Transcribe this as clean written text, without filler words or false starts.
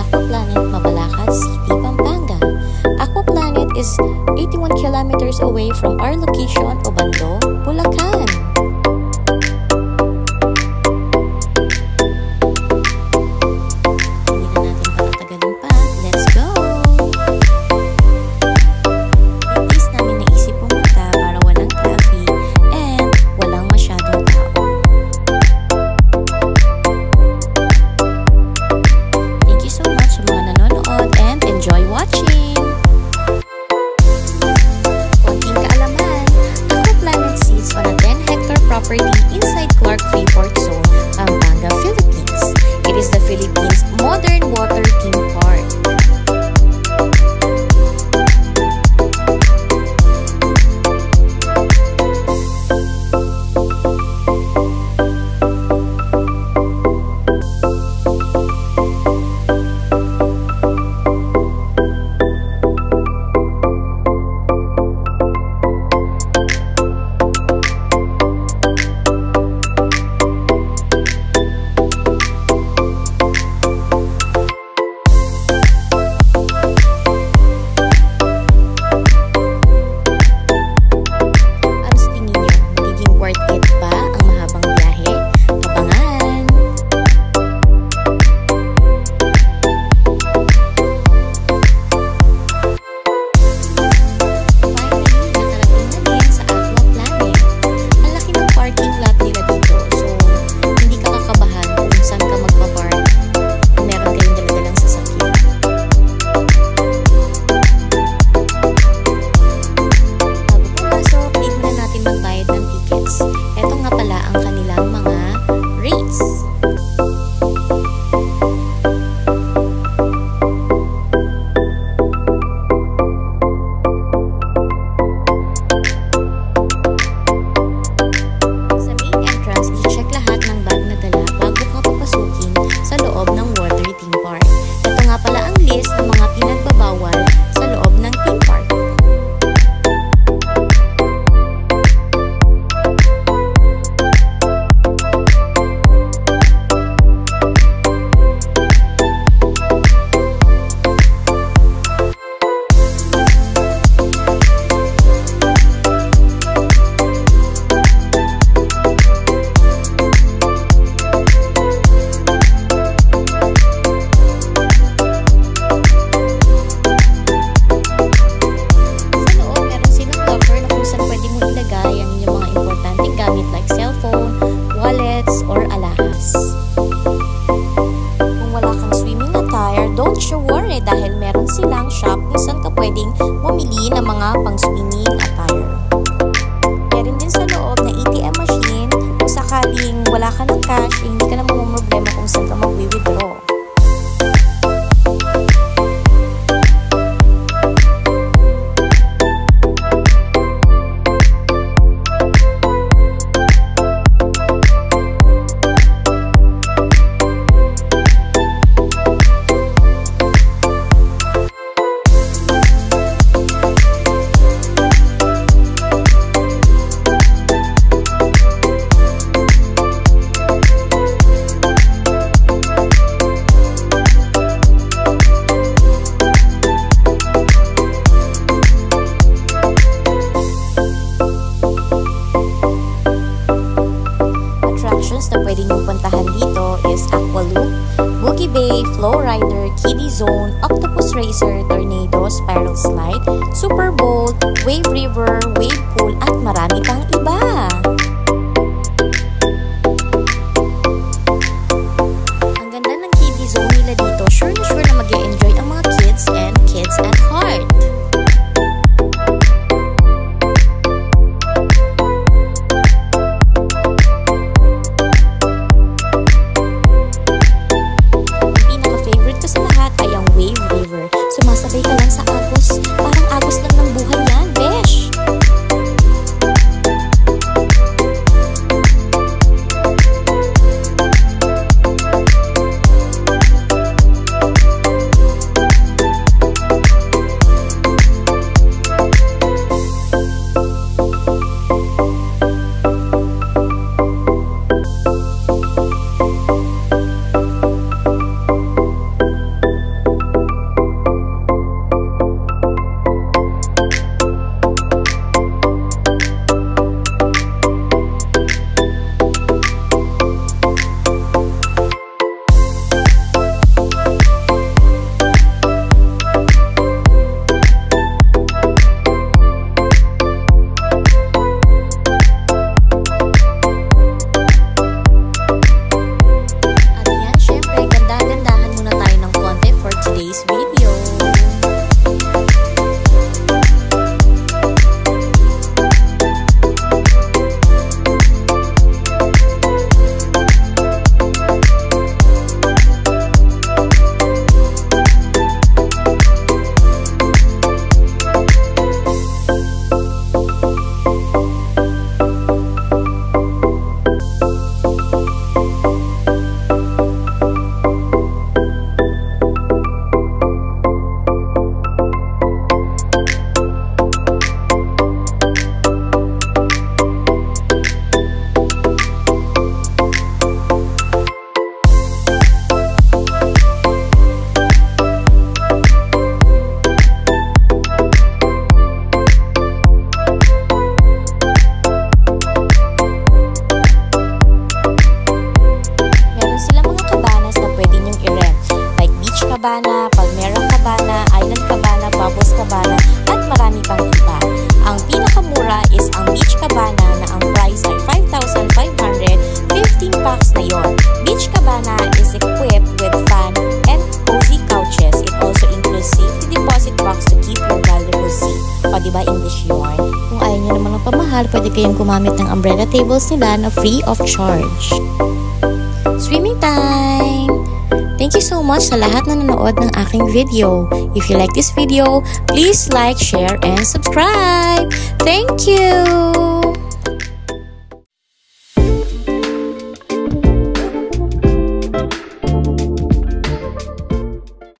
Aquaplanet, Mabalacat City, Pampanga. Aquaplanet is 81 kilometers away from our location, Obando, Bulacan. Inside Clark Freeport Zone, Pampanga, Philippines. It is the Philippines modern water theme park. Ito nga pala ang kanilang mga rates. Sa main entrance, i-check lahat ng bag na dala bago ka papasukin sa loob ng water theme park. Ito nga pala ang list ng mga pinagbabawal sa loob ng theme park. Like cellphone, wallets, or alahas. Kung wala kang swimming attire, don't you worry dahil meron silang shop kung saan ka pwedeng bumili ng mga pang-swimming attire. Meron din sa loob na ATM machine kung sakaling wala ka ng cash, hindi ka na mamumroblema kung saan ka mag-withdraw. Na pwede nyo puntahan dito is Aqualoop, Boogie Bay, Flow Rider, Kiddie Zone, Octopus Racer, Tornado, Spiral Slide, Super Bowl, Wave River, Wave Pool, at marami pang iba. Ang ganda ng Kiddie Zone nila dito, sure na mag-e-enjoy ang mga kids and kids at heart. Sumasabay ka lang sa agos, parang agos lang ng buhay yan, besh! Cabana, Palmera Cabana, Island Cabana, Bubbles Cabana, at marami pang iba. Ang pinakamura is ang Beach Cabana na ang price ay 5,500, 15 packs na yon. Beach Cabana is equipped with fan and cozy couches. It also includes safety deposit box to keep your valuable seat. O diba English yun? Kung ayaw nyo naman ng pamahal, pwede kayong gumamit ng umbrella tables nila na free of charge. Swimming time! Thank you so much sa lahat na nanood ng aking video. If you like this video, please like, share, and subscribe. Thank you!